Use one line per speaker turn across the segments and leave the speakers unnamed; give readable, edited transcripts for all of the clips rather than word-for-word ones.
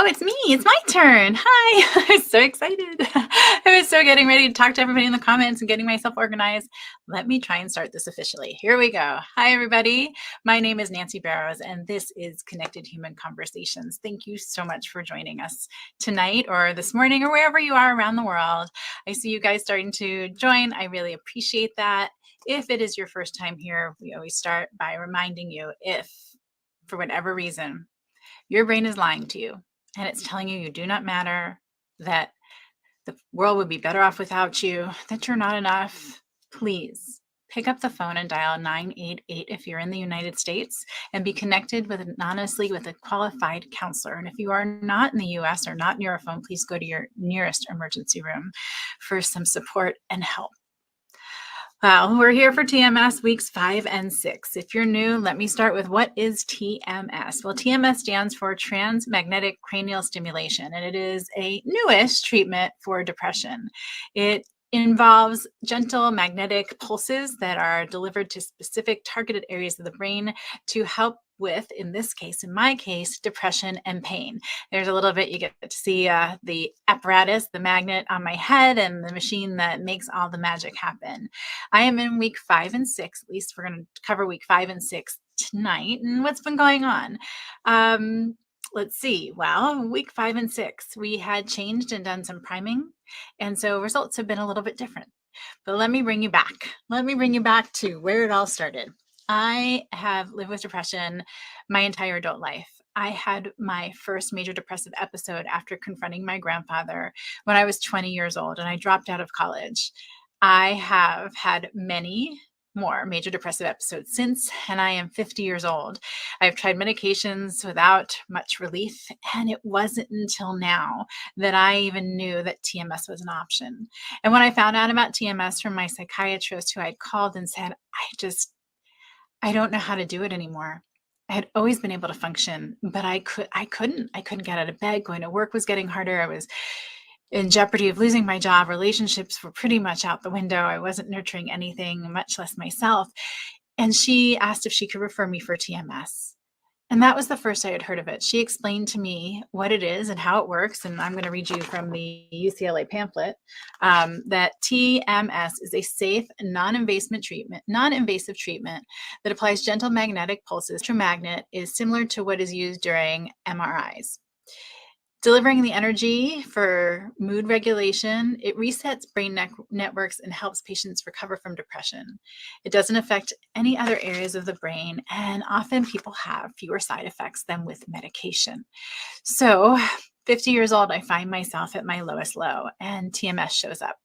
Oh, it's me. It's my turn. Hi. I'm so excited. I was so getting ready to talk to everybody in the comments and getting myself organized. Let me try and start this officially. Here we go. Hi, everybody. My name is Nancy Barrows, and this is Connected Human Conversations. Thank you so much for joining us tonight or this morning or wherever you are around the world. I see you guys starting to join. I really appreciate that. If it is your first time here, we always start by reminding you if, for whatever reason, your brain is lying to you and it's telling you you do not matter, that the world would be better off without you, that you're not enough, please pick up the phone and dial 988 if you're in the United States and be connected with honestly with a qualified counselor. And if you are not in the US or not near a phone, please go to your nearest emergency room for some support and help. Well, we're here for TMS weeks 5 and 6. If you're new, let me start with what is TMS? Well, TMS stands for transmagnetic cranial stimulation, and it is a newish treatment for depression. It involves gentle magnetic pulses that are delivered to specific targeted areas of the brain to help with, in this case, in my case, depression and pain. There's a little bit you get to see the apparatus, the magnet on my head, and the machine that makes all the magic happen. I am in week 5 and 6. At least we're going to cover week 5 and 6 tonight. And what's been going on? Let's see. Well, week 5 and 6, we had changed and done some priming. And so results have been a little bit different. But let me bring you back. Let me bring you back to where it all started. I have lived with depression my entire adult life. I had my first major depressive episode after confronting my grandfather when I was 20 years old, and I dropped out of college. I have had many more major depressive episodes since, and I am 50 years old. I've tried medications without much relief, and it wasn't until now that I even knew that TMS was an option. And when I found out about TMS from my psychiatrist, who I'd called and said, I don't know how to do it anymore. I had always been able to function, but I couldn't get out of bed. Going to work was getting harder. I was in jeopardy of losing my job. Relationships were pretty much out the window. I wasn't nurturing anything, much less myself. And she asked if she could refer me for TMS. And that was the first I had heard of it. She explained to me what it is and how it works. And I'm going to read you from the UCLA pamphlet that TMS is a safe, non-invasive treatment that applies gentle magnetic pulses. Electromagnet is similar to what is used during MRIs. Delivering the energy for mood regulation, it resets brain networks and helps patients recover from depression. It doesn't affect any other areas of the brain, and often people have fewer side effects than with medication. So, 50 years old, I find myself at my lowest low, and TMS shows up.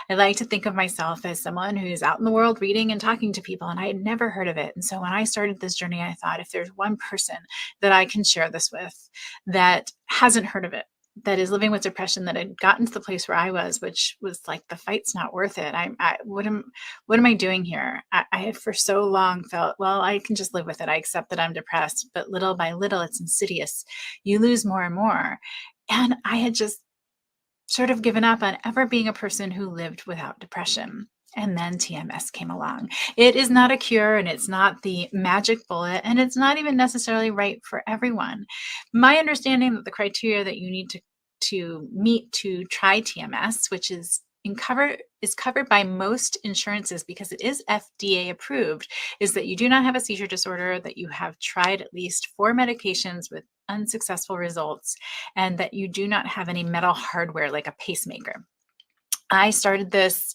I like to think of myself as someone who's out in the world reading and talking to people, and I had never heard of it. And so when I started this journey, I thought if there's one person that I can share this with that hasn't heard of it, that is living with depression, that had gotten to the place where I was, which was like the fight's not worth it. What am I doing here? I had for so long felt, well, I can just live with it. I accept that I'm depressed, but little by little, it's insidious. You lose more and more. And I had just sort of given up on ever being a person who lived without depression. And then TMS came along. It is not a cure, and it's not the magic bullet, and it's not even necessarily right for everyone. My understanding that the criteria that you need to meet to try TMS, which is covered by most insurances because it is FDA approved, is that you do not have a seizure disorder, that you have tried at least 4 medications with unsuccessful results, and that you do not have any metal hardware like a pacemaker. I started this,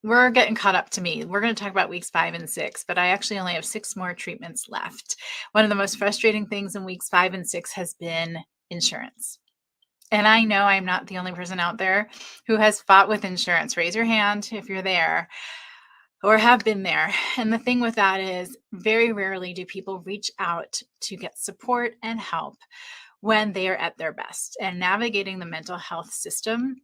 we're getting caught up to me. We're going to talk about weeks 5 and 6, but I actually only have 6 more treatments left. One of the most frustrating things in weeks 5 and 6 has been insurance. And I know I'm not the only person out there who has fought with insurance. Raise your hand if you're there or have been there. And the thing with that is very rarely do people reach out to get support and help when they are at their best. And navigating the mental health system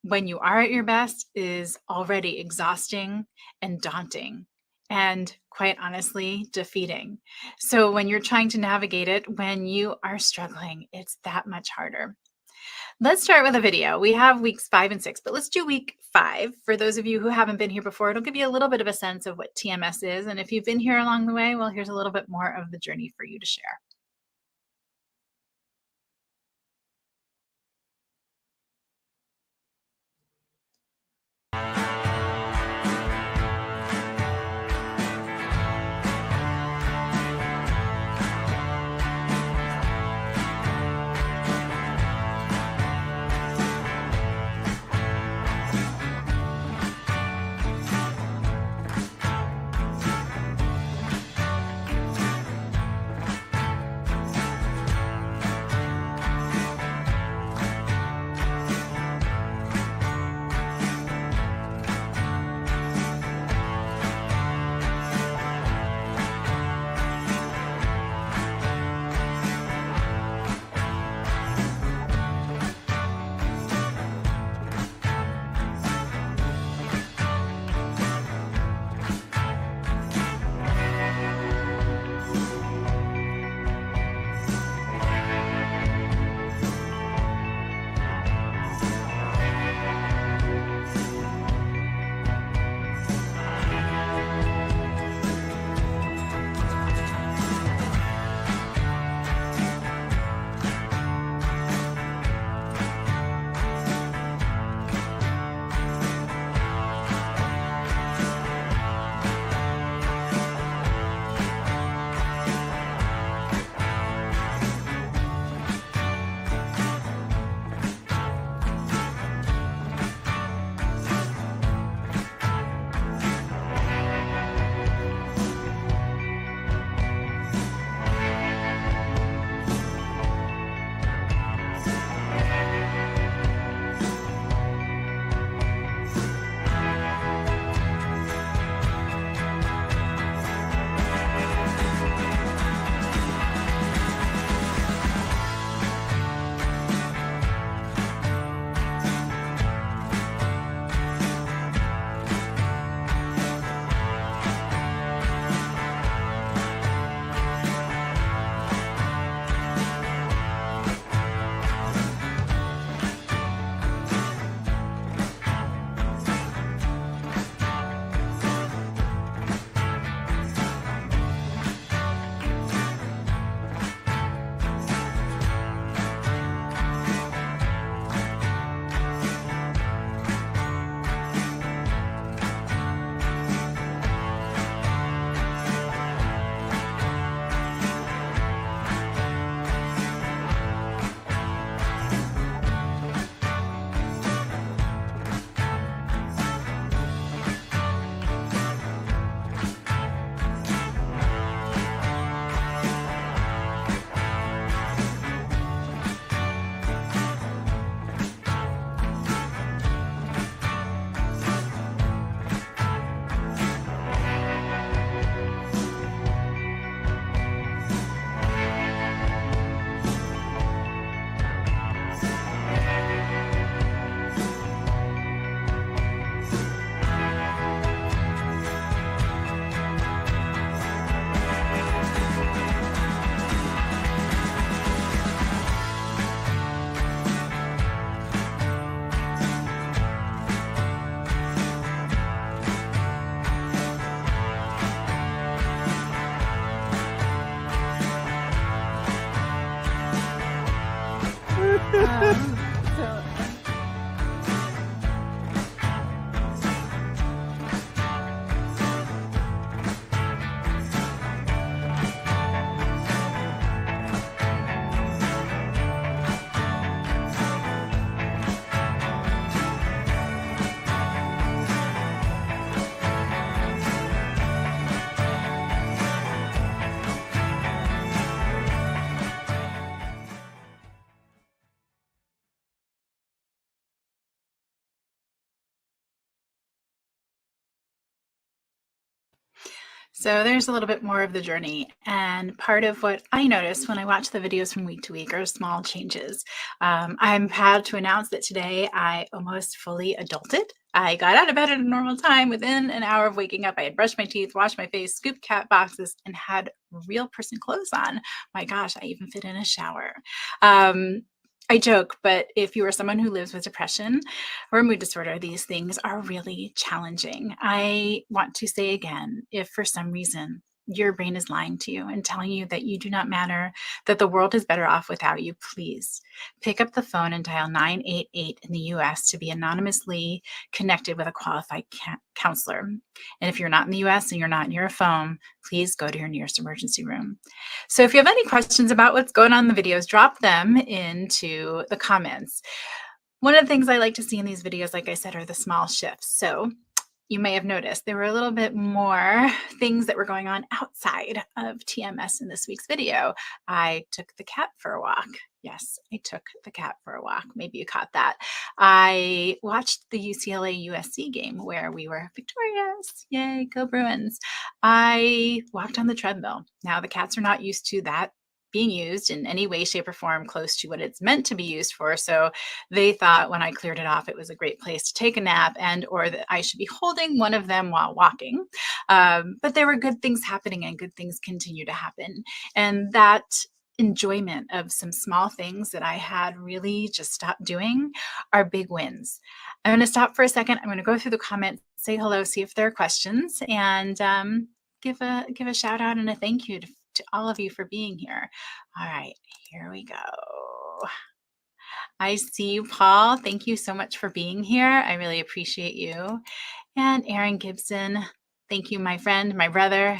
when you are at your best is already exhausting and daunting and, quite honestly, defeating. So when you're trying to navigate it when you are struggling, it's that much harder. Let's start with a video. We have weeks 5 and 6, but let's do week 5. For those of you who haven't been here before, it'll give you a little bit of a sense of what TMS is. And if you've been here along the way, well, here's a little bit more of the journey for you to share. So there's a little bit more of the journey. And part of what I notice when I watch the videos from week to week are small changes. I'm proud to announce that today I almost fully adulted. I got out of bed at a normal time within an hour of waking up. I had brushed my teeth, washed my face, scooped cat boxes, and had real person clothes on. My gosh, I even fit in a shower. Um, I joke, but if you are someone who lives with depression or a mood disorder, these things are really challenging. I want to say again, if for some reason your brain is lying to you and telling you that you do not matter, that the world is better off without you, please pick up the phone and dial 988 in the US to be anonymously connected with a qualified counselor. And if you're not in the US and you're not near a phone, please go to your nearest emergency room. So if you have any questions about what's going on in the videos, drop them into the comments. One of the things I like to see in these videos, like I said, are the small shifts. So you may have noticed there were a little bit more things that were going on outside of TMS in this week's video. I took the cat for a walk. Yes, I took the cat for a walk. Maybe you caught that. I watched the UCLA USC game where we were victorious. Yay, go Bruins. I walked on the treadmill. Now, the cats are not used to that being used in any way, shape, or form close to what it's meant to be used for. So they thought when I cleared it off, it was a great place to take a nap and or that I should be holding one of them while walking. But there were good things happening and good things continue to happen. And that enjoyment of some small things that I had really just stopped doing are big wins. I'm going to stop for a second. I'm going to go through the comments, say hello, see if there are questions, and give a shout out and a thank you to all of you for being here. All right, here we go. I see you, Paul. Thank you so much for being here. I really appreciate you. And Aaron Gibson, thank you, my friend, my brother.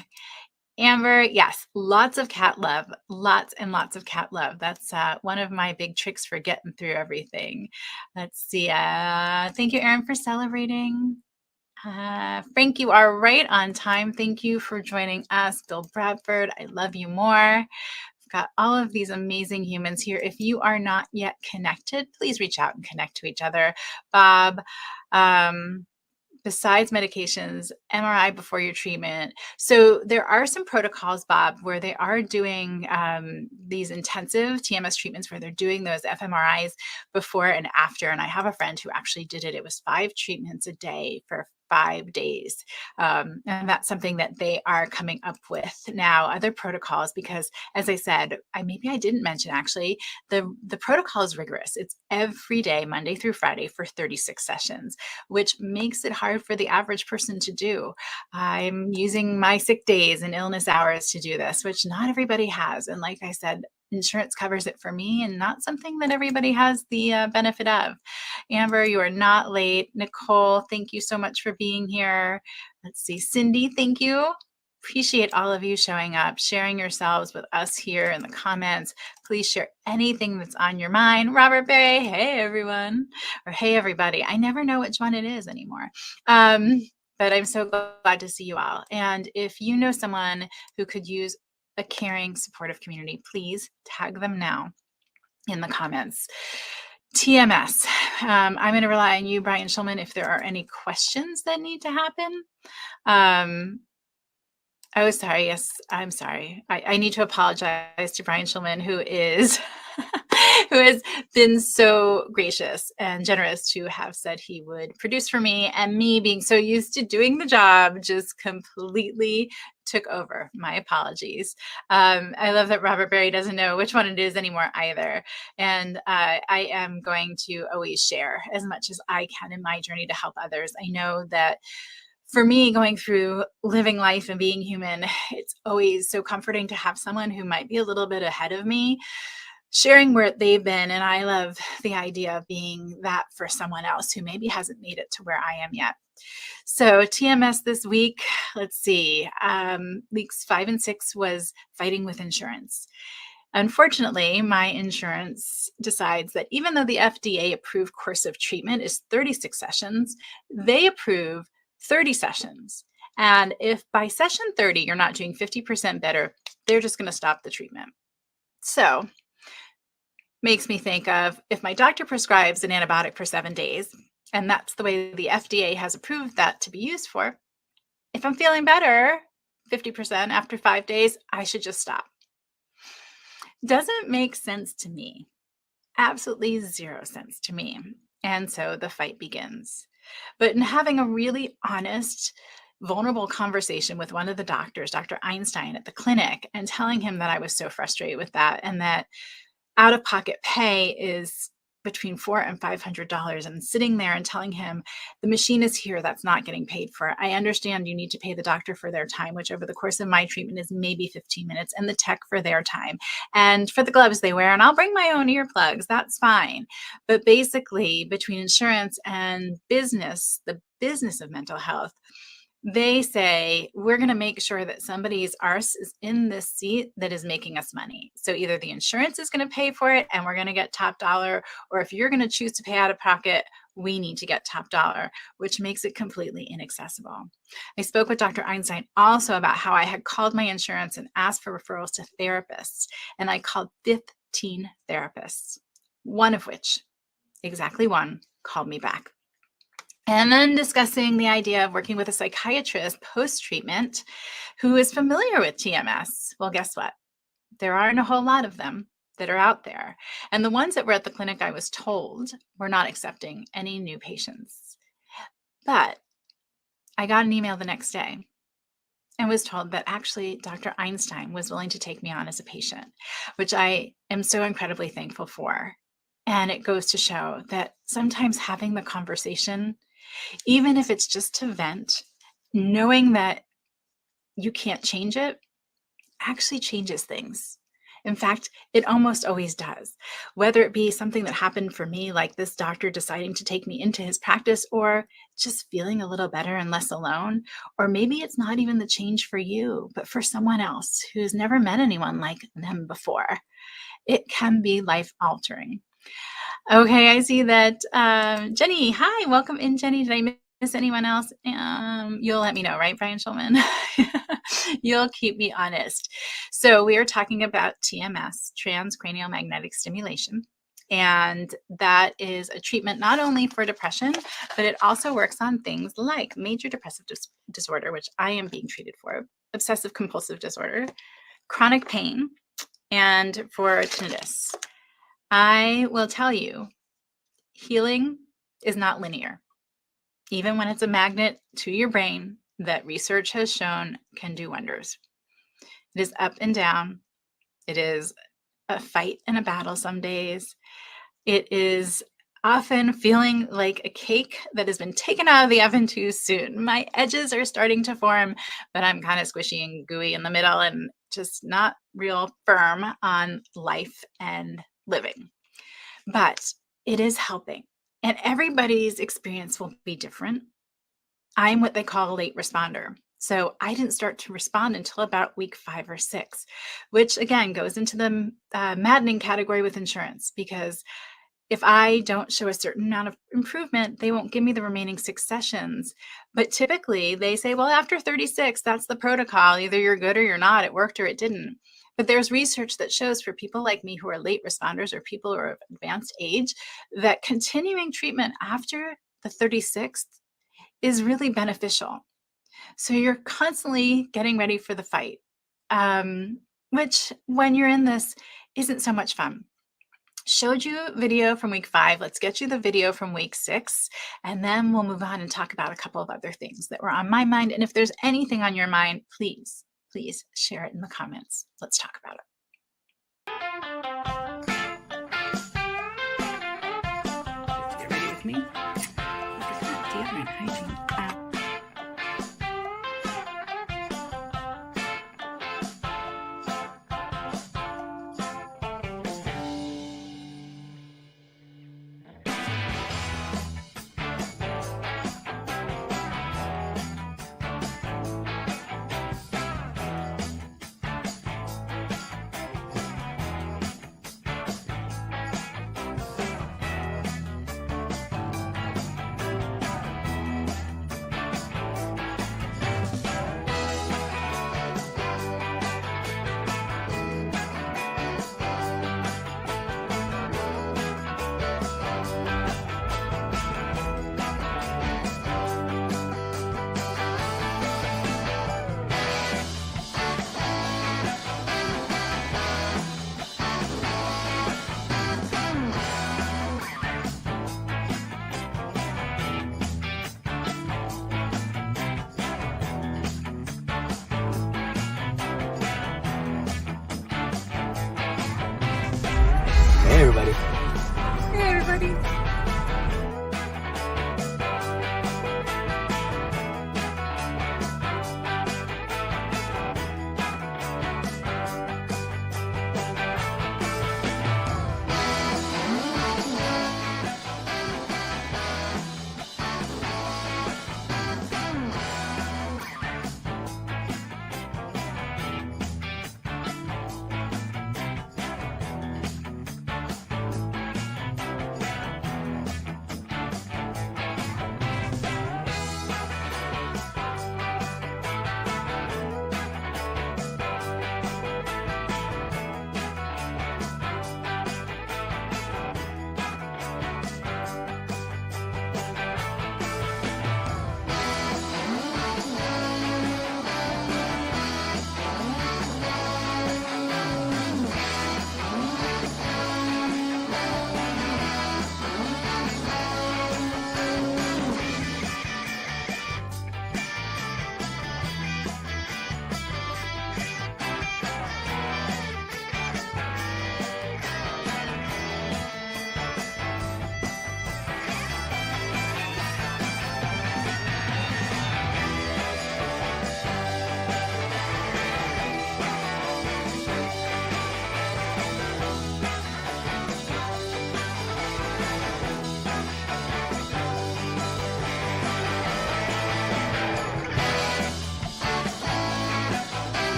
Amber, yes, lots of cat love, lots and lots of cat love. That's one of my big tricks for getting through everything. Let's see. Thank you, Aaron, for celebrating. Frank, you are right on time. Thank you for joining us. Bill Bradford, I love you more. We've got all of these amazing humans here. If you are not yet connected, please reach out and connect to each other. Bob, besides medications, MRI before your treatment. So there are some protocols, Bob, where they are doing these intensive TMS treatments where they're doing those fMRIs before and after. And I have a friend who actually did it. It was 5 treatments a day for 5 days. And that's something that they are coming up with now, other protocols, because as I said, maybe I didn't mention actually, the protocol is rigorous. It's every day, Monday through Friday for 36 sessions, which makes it hard for the average person to do. I'm using my sick days and illness hours to do this, which not everybody has. And like I said, insurance covers it for me and not something that everybody has the benefit of. Amber, you are not late. Nicole, thank you so much for being here. Let's see. Cindy, thank you. Appreciate all of you showing up, sharing yourselves with us here in the comments. Please share anything that's on your mind. Robert Berry, hey everyone, or hey everybody. I never know which one it is anymore. But I'm so glad to see you all. And if you know someone who could use a caring, supportive community, please tag them now in the comments. TMS. I'm going to rely on you, Brian Schulman, if there are any questions that need to happen. Oh, sorry. Yes, I'm sorry. I need to apologize to Brian Schulman, who is who has been so gracious and generous to have said he would produce for me, and me being so used to doing the job just completely took over. My apologies. I love that Robert Berry doesn't know which one it is anymore either. And I am going to always share as much as I can in my journey to help others. I know that for me, going through living life and being human, it's always so comforting to have someone who might be a little bit ahead of me sharing where they've been. And I love the idea of being that for someone else who maybe hasn't made it to where I am yet. So TMS this week, let's see, weeks 5 and 6 was fighting with insurance. Unfortunately, my insurance decides that even though the FDA approved course of treatment is 36 sessions, they approve 30 sessions. And if by session 30, you're not doing 50% better, they're just going to stop the treatment. So makes me think of if my doctor prescribes an antibiotic for 7 days, and that's the way the FDA has approved that to be used for, if I'm feeling better, 50% after 5 days, I should just stop. Doesn't make sense to me. Absolutely zero sense to me. And so the fight begins. But in having a really honest, vulnerable conversation with one of the doctors, Dr. Einstein at the clinic, and telling him that I was so frustrated with that and that out of pocket pay is between $400 and $500, and sitting there and telling him the machine is here, that's not getting paid for. I understand you need to pay the doctor for their time, which over the course of my treatment is maybe 15 minutes, and the tech for their time and for the gloves they wear. And I'll bring my own earplugs. That's fine. But basically, between insurance and business, the business of mental health, they say, we're going to make sure that somebody's arse is in this seat that is making us money. So either the insurance is going to pay for it and we're going to get top dollar, or if you're going to choose to pay out of pocket, we need to get top dollar, which makes it completely inaccessible. I spoke with Dr. Einstein also about how I had called my insurance and asked for referrals to therapists, and I called 15 therapists, one of which, exactly one, called me back. And then discussing the idea of working with a psychiatrist post-treatment who is familiar with TMS. Well, guess what? There aren't a whole lot of them that are out there. And the ones that were at the clinic, I was told, were not accepting any new patients. But I got an email the next day and was told that actually Dr. Einstein was willing to take me on as a patient, which I am so incredibly thankful for. And it goes to show that sometimes having the conversation, even if it's just to vent, knowing that you can't change it, actually changes things. In fact, it almost always does. Whether it be something that happened for me, like this doctor deciding to take me into his practice, or just feeling a little better and less alone, or maybe it's not even the change for you, but for someone else who's never met anyone like them before. It can be life-altering. Okay, I see that Jenny. Hi, welcome in, Jenny. Did I miss anyone else? You'll let me know, right, Brian Schulman? You'll keep me honest. So we are talking about TMS, transcranial magnetic stimulation. And that is a treatment not only for depression, but it also works on things like major depressive disorder, which I am being treated for, obsessive compulsive disorder, chronic pain, and for tinnitus. I will tell you, healing is not linear. Even when it's a magnet to your brain that research has shown can do wonders. It is up and down. It is a fight and a battle some days. It is often feeling like a cake that has been taken out of the oven too soon. My edges are starting to form, but I'm kind of squishy and gooey in the middle and just not real firm on life and living. But it is helping. And everybody's experience will be different. I'm what they call a late responder. So I didn't start to respond until about week 5 or 6, which again goes into the maddening category with insurance, because if I don't show a certain amount of improvement, they won't give me the remaining 6 sessions. But typically they say, well, after 36, that's the protocol. Either you're good or you're not. It worked or it didn't. But there's research that shows for people like me who are late responders or people who are of advanced age, that continuing treatment after the 36th is really beneficial. So you're constantly getting ready for the fight, which when you're in this isn't so much fun. Showed you a video from week 5. Let's get you the video from week 6, and then we'll move on and talk about a couple of other things that were on my mind. And if there's anything on your mind, please share it in the comments. Let's talk about it. Get ready with me. Look at that deodorant hygiene.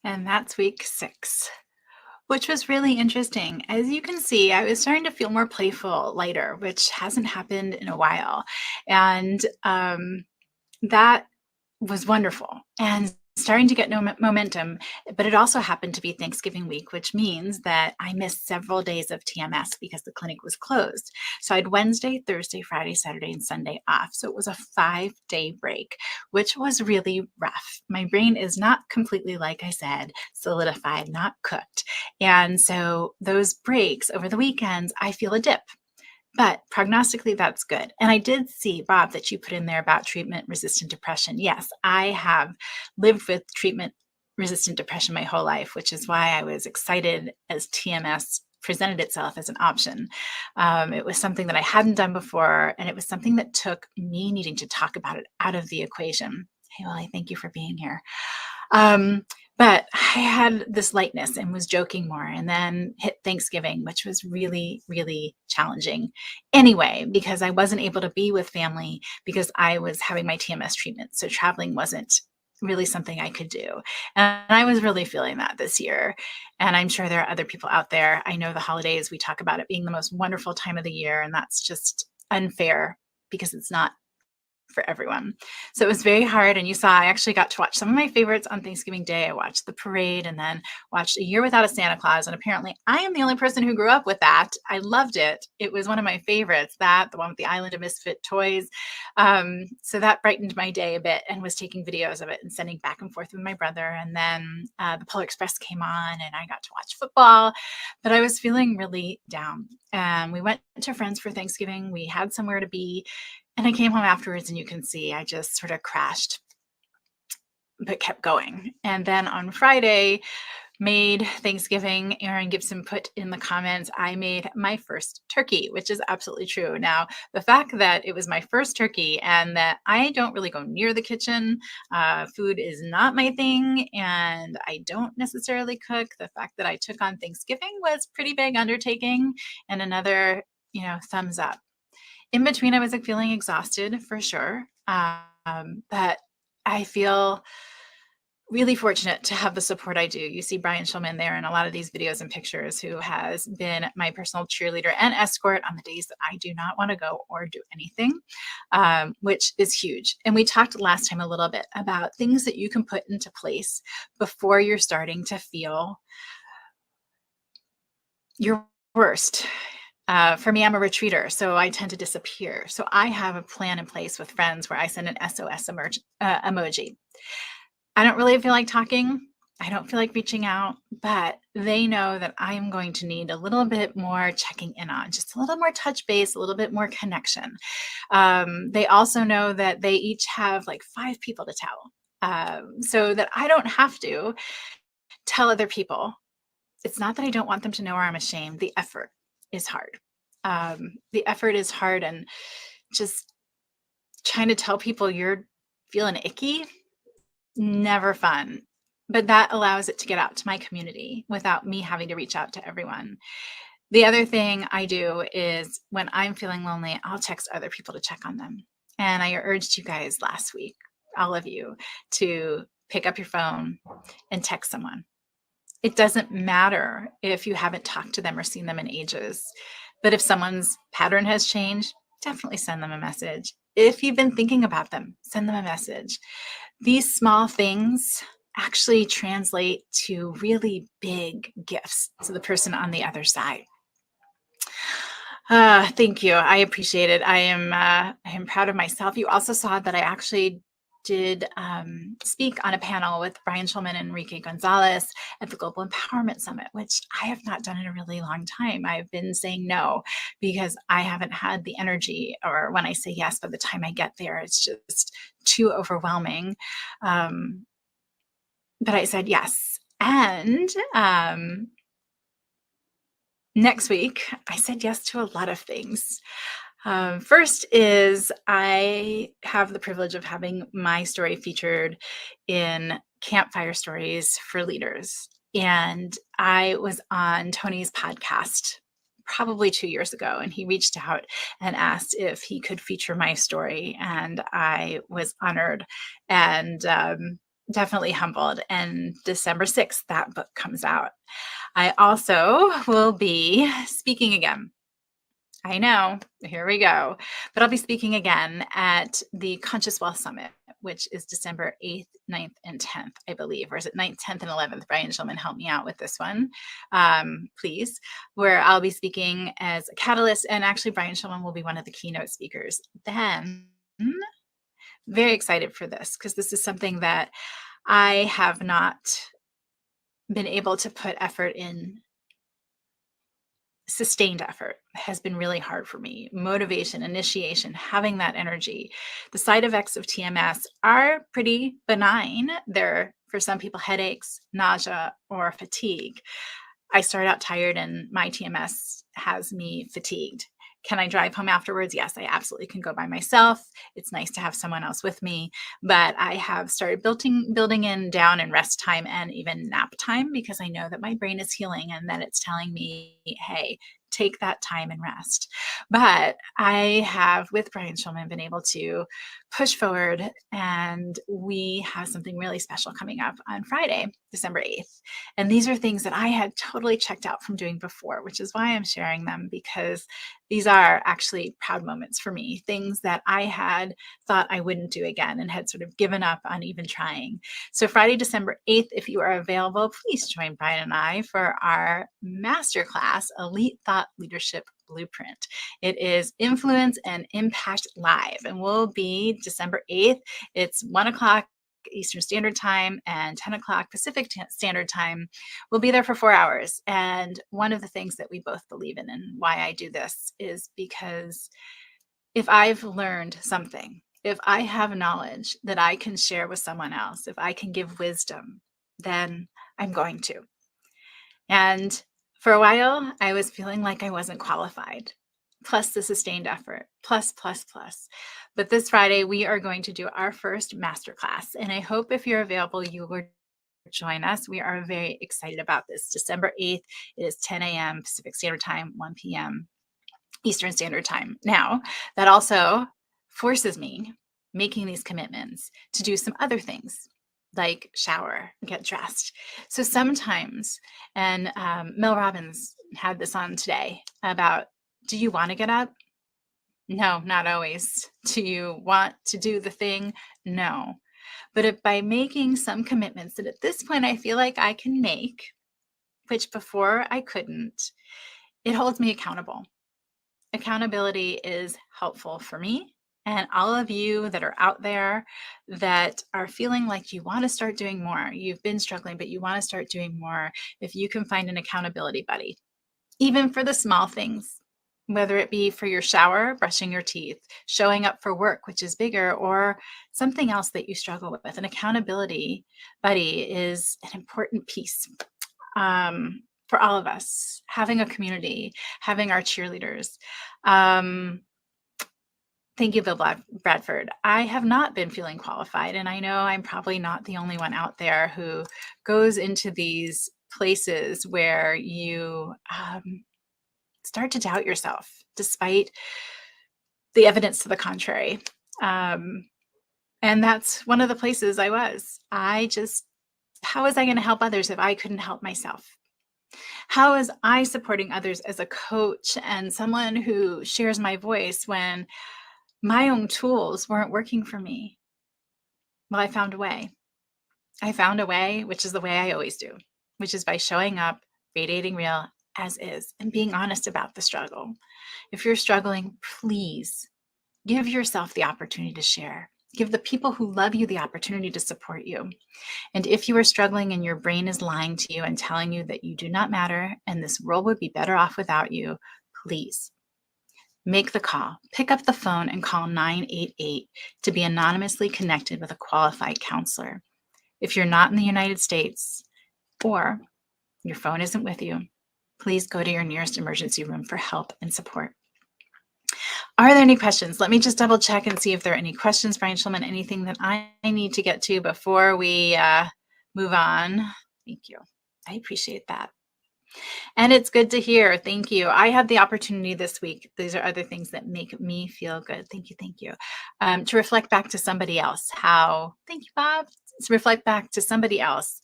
And that's week 6, which was really interesting. As you can see, I was starting to feel more playful, lighter, which hasn't happened in a while. And that was wonderful and starting to get no momentum. But it also happened to be Thanksgiving week, which means that I missed several days of TMS because the clinic was closed. So I had Wednesday, Thursday, Friday, Saturday, and Sunday off. So it was a 5-day break, which was really rough. My brain is not completely, like I said, solidified, not cooked. And so those breaks over the weekends, I feel a dip. But prognostically, that's good. And I did see, Bob, that you put in there about treatment-resistant depression. Yes, I have lived with treatment-resistant depression my whole life, which is why I was excited as TMS presented itself as an option. It was something that I hadn't done before, and it was something that took me needing to talk about it out of the equation. Hey, Willie, thank you for being here. But I had this lightness and was joking more, and then hit Thanksgiving, which was really, really challenging anyway, because I wasn't able to be with family because I was having my TMS treatment. So traveling wasn't really something I could do. And I was really feeling that this year. And I'm sure there are other people out there. I know the holidays, we talk about it being the most wonderful time of the year, and that's just unfair because it's not for everyone. So it was very hard. And you saw I actually got to watch some of my favorites on Thanksgiving Day. I watched the parade and then watched A Year Without a Santa Claus. And apparently I am the only person who grew up with that. I loved it. It was one of my favorites, that, the one with the Island of Misfit Toys. So that brightened my day a bit, and was taking videos of it and sending back and forth with my brother. And then the Polar Express came on and I got to watch football, but I was feeling really down. And we went to friends for Thanksgiving. We had somewhere to be. And I came home afterwards, and you can see I just sort of crashed, but kept going. And then on Friday, made Thanksgiving. Aaron Gibson put in the comments, I made my first turkey, which is absolutely true. Now, the fact that it was my first turkey and that I don't really go near the kitchen, food is not my thing, and I don't necessarily cook. The fact that I took on Thanksgiving was pretty big undertaking, and another, thumbs up. In between, I was like feeling exhausted for sure. But I feel really fortunate to have the support I do. You see Brian Schulman there in a lot of these videos and pictures, who has been my personal cheerleader and escort on the days that I do not want to go or do anything, which is huge. And we talked last time a little bit about things that you can put into place before you're starting to feel your worst. For me, I'm a retreater, so I tend to disappear. So I have a plan in place with friends where I send an SOS emoji. I don't really feel like talking. I don't feel like reaching out, but they know that I am going to need a little bit more checking in on, just a little more touch base, a little bit more connection. They also know that they each have like 5 people to tell, so that I don't have to tell other people. It's not that I don't want them to know, or I'm ashamed. The effort is hard. The effort is hard, and just trying to tell people you're feeling icky, never fun. But that allows it to get out to my community without me having to reach out to everyone. The other thing I do is when I'm feeling lonely, I'll text other people to check on them. And I urged you guys last week, all of you, to pick up your phone and text someone. It doesn't matter if you haven't talked to them or seen them in ages, but if someone's pattern has changed, definitely send them a message. If you've been thinking about them, send them a message. These small things actually translate to really big gifts to the person on the other side. Thank you. I appreciate it. I am proud of myself. You also saw that I actually did speak on a panel with Brian Schulman and Enrique Gonzalez at the Global Empowerment Summit, which I have not done in a really long time. I've been saying no because I haven't had the energy, or when I say yes, by the time I get there, it's just too overwhelming. But I said yes. And next week, I said yes to a lot of things. First is I have the privilege of having my story featured in Campfire Stories for Leaders. And I was on Tony's podcast probably 2 years ago, and he reached out and asked if he could feature my story. And I was honored and definitely humbled. And December 6th, that book comes out. I also will be speaking again. I know, here we go. But I'll be speaking again at the Conscious Wealth Summit, which is December 8th, 9th, and 10th, I believe. Or is it 9th, 10th, and 11th? Brian Schulman, help me out with this one, please. Where I'll be speaking as a catalyst, and actually Brian Schulman will be one of the keynote speakers. Then, very excited for this, because this is something that I have not been able to put effort in. Sustained effort has been really hard for me. Motivation, initiation, having that energy. The side effects of TMS are pretty benign. They're, for some people, headaches, nausea, or fatigue. I start out tired, and my TMS has me fatigued. Can I drive home afterwards? Yes, I absolutely can go by myself. It's nice to have someone else with me, but I have started building in down and rest time and even nap time, because I know that my brain is healing and that it's telling me, hey, take that time and rest. But I have, with Brian Schulman, been able to push forward, and we have something really special coming up on Friday, December 8th. And these are things that I had totally checked out from doing before, which is why I'm sharing them, because these are actually proud moments for me, things that I had thought I wouldn't do again and had sort of given up on even trying. So Friday, December 8th, if you are available, please join Brian and I for our masterclass, Elite Thought Leadership Blueprint. It is Influence and Impact Live, and will be December 8th. It's 1 o'clock Eastern Standard Time and 10 o'clock Pacific Standard Time. We'll be there for 4 hours. And one of the things that we both believe in and why I do this is because if I've learned something, if I have knowledge that I can share with someone else, if I can give wisdom, then I'm going to. And for a while, I was feeling like I wasn't qualified, plus the sustained effort, plus. But this Friday, we are going to do our first masterclass. And I hope if you're available, you will join us. We are very excited about this. December 8th, it is 10 a.m. Pacific Standard Time, 1 p.m. Eastern Standard Time. Now, that also forces me, making these commitments, to do some other things like shower, get dressed. So sometimes, and Mel Robbins had this on today about, do you want to get up? No, not always. Do you want to do the thing? No. But if by making some commitments that at this point I feel like I can make, which before I couldn't, it holds me accountable. Accountability is helpful for me and all of you that are out there that are feeling like you want to start doing more. You've been struggling, but you want to start doing more. If you can find an accountability buddy, even for the small things, whether it be for your shower, brushing your teeth, showing up for work, which is bigger, or something else that you struggle with, an accountability buddy is an important piece. For all of us, having a community, having our cheerleaders. Thank you, Bill Bradford. I have not been feeling qualified, and I know I'm probably not the only one out there who goes into these places where you start to doubt yourself, despite the evidence to the contrary. And that's one of the places I was. How was I going to help others if I couldn't help myself? How is I supporting others as a coach and someone who shares my voice when my own tools weren't working for me? Well, I found a way. I found a way, which is the way I always do, which is by showing up, radiating real as is, and being honest about the struggle. If you're struggling, please give yourself the opportunity to share. Give the people who love you the opportunity to support you. And if you are struggling and your brain is lying to you and telling you that you do not matter and this world would be better off without you, please make the call. Pick up the phone and call 988 to be anonymously connected with a qualified counselor. If you're not in the United States or your phone isn't with you, please go to your nearest emergency room for help and support. Are there any questions? Let me just double check and see if there are any questions, Brian Schulman, anything that I need to get to before we move on. Thank you. I appreciate that. And it's good to hear. Thank you. I had the opportunity this week. These are other things that make me feel good. Thank you. Thank you. To reflect back to somebody else thank you, Bob. To reflect back to somebody else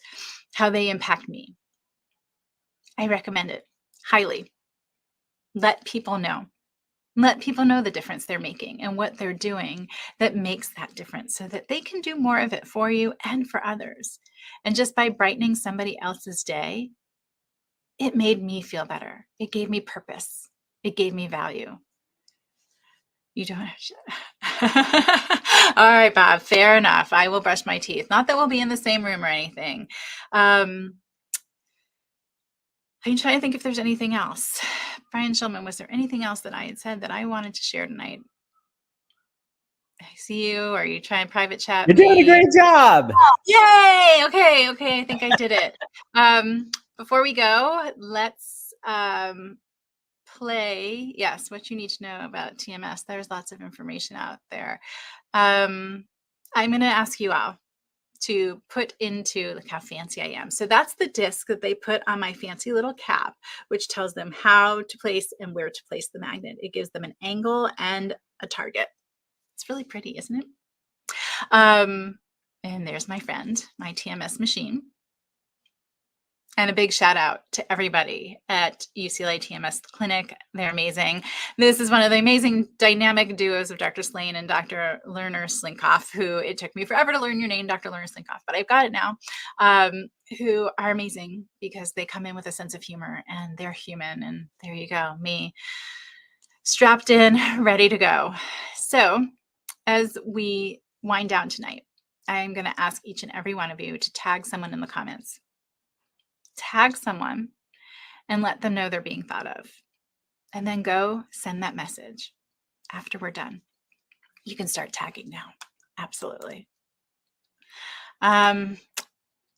how they impact me. I recommend it highly. Let people know. Let people know the difference they're making and what they're doing that makes that difference so that they can do more of it for you and for others. And just by brightening somebody else's day, it made me feel better. It gave me purpose. It gave me value. You don't have All right, Bob, fair enough. I will brush my teeth. Not that we'll be in the same room or anything. I'm trying to think if there's anything else. Brian Schulman, was there anything else that I had said that I wanted to share tonight? I see you. Are you trying private chat?
You're doing a great job.
Yay! Okay. I think I did it. Before we go, let's play. Yes, what you need to know about TMS. There's lots of information out there. I'm going to ask you all to put into, look how fancy I am. So that's the disc that they put on my fancy little cap, which tells them how to place and where to place the magnet. It gives them an angle and a target. It's really pretty, isn't it? And there's my friend, my TMS machine. And a big shout out to everybody at UCLA TMS Clinic. They're amazing. This is one of the amazing dynamic duos of Dr. Slane and Dr. Lerner Slinkoff, who it took me forever to learn your name, Dr. Lerner Slinkoff, but I've got it now, who are amazing because they come in with a sense of humor and they're human. And there you go, me strapped in, ready to go. So as we wind down tonight, I'm going to ask each and every one of you to tag someone in the comments. Tag someone and let them know they're being thought of. And then go send that message after we're done. You can start tagging now. Absolutely. We're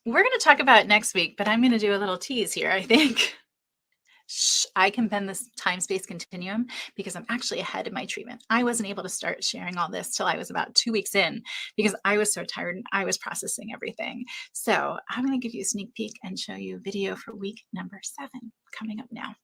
going to talk about it next week, but I'm going to do a little tease here, I think. I can bend this time-space continuum because I'm actually ahead in my treatment. I wasn't able to start sharing all this till I was about 2 weeks in because I was so tired and I was processing everything. So I'm going to give you a sneak peek and show you a video for week number 7 coming up now.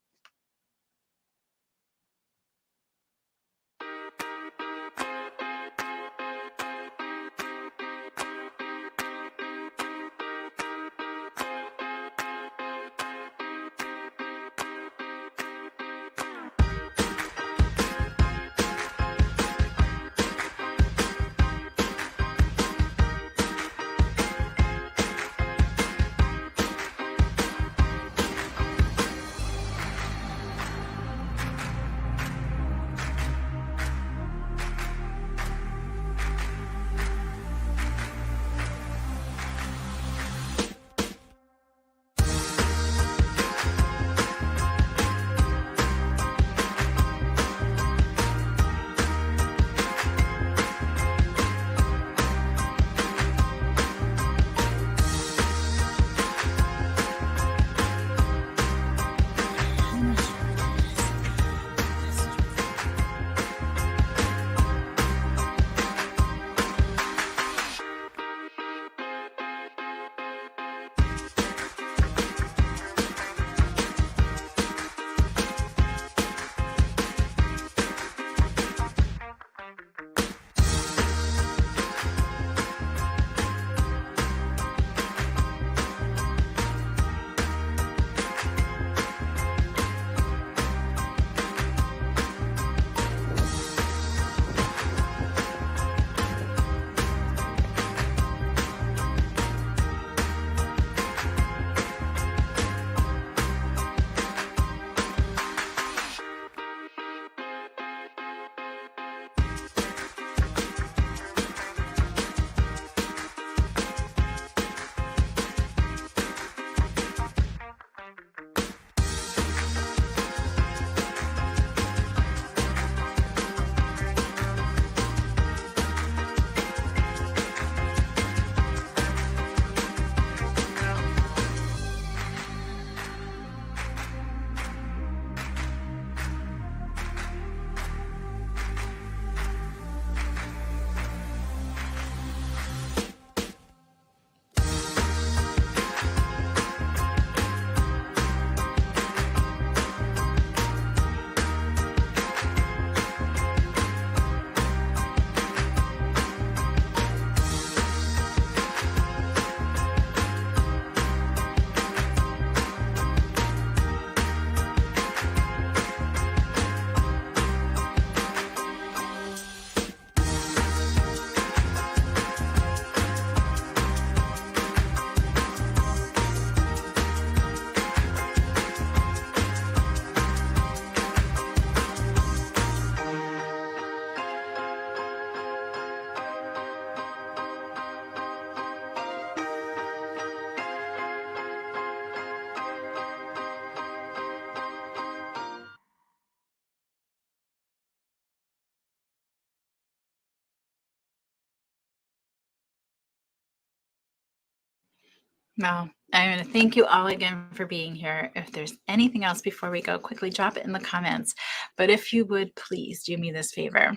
Well, I want to thank you all again for being here. If there's anything else before we go, quickly drop it in the comments. But if you would please do me this favor,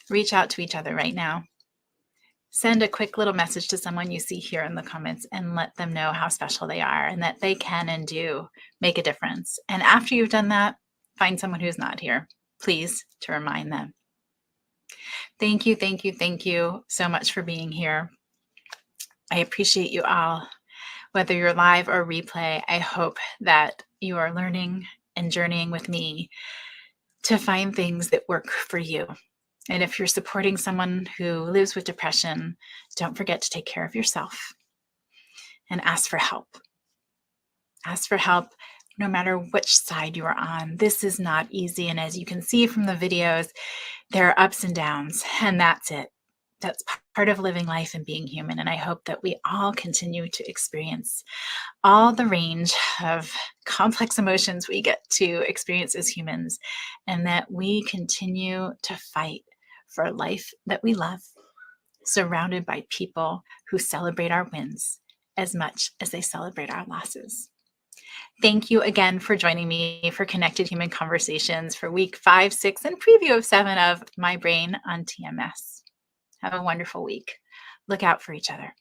reach out to each other right now. Send a quick little message to someone you see here in the comments and let them know how special they are and that they can and do make a difference. And after you've done that, find someone who's not here, please, to remind them. Thank you, thank you, thank you so much for being here. I appreciate you all. Whether you're live or replay, I hope that you are learning and journeying with me to find things that work for you. And if you're supporting someone who lives with depression, don't forget to take care of yourself and ask for help. Ask for help no matter which side you are on. This is not easy. And as you can see from the videos, there are ups and downs, and that's it. That's part of living life and being human. And I hope that we all continue to experience all the range of complex emotions we get to experience as humans, and that we continue to fight for a life that we love, surrounded by people who celebrate our wins as much as they celebrate our losses. Thank you again for joining me for Connected Human Conversations for week 5, 6, and preview of 7 of My Brain on TMS. Have a wonderful week. Look out for each other.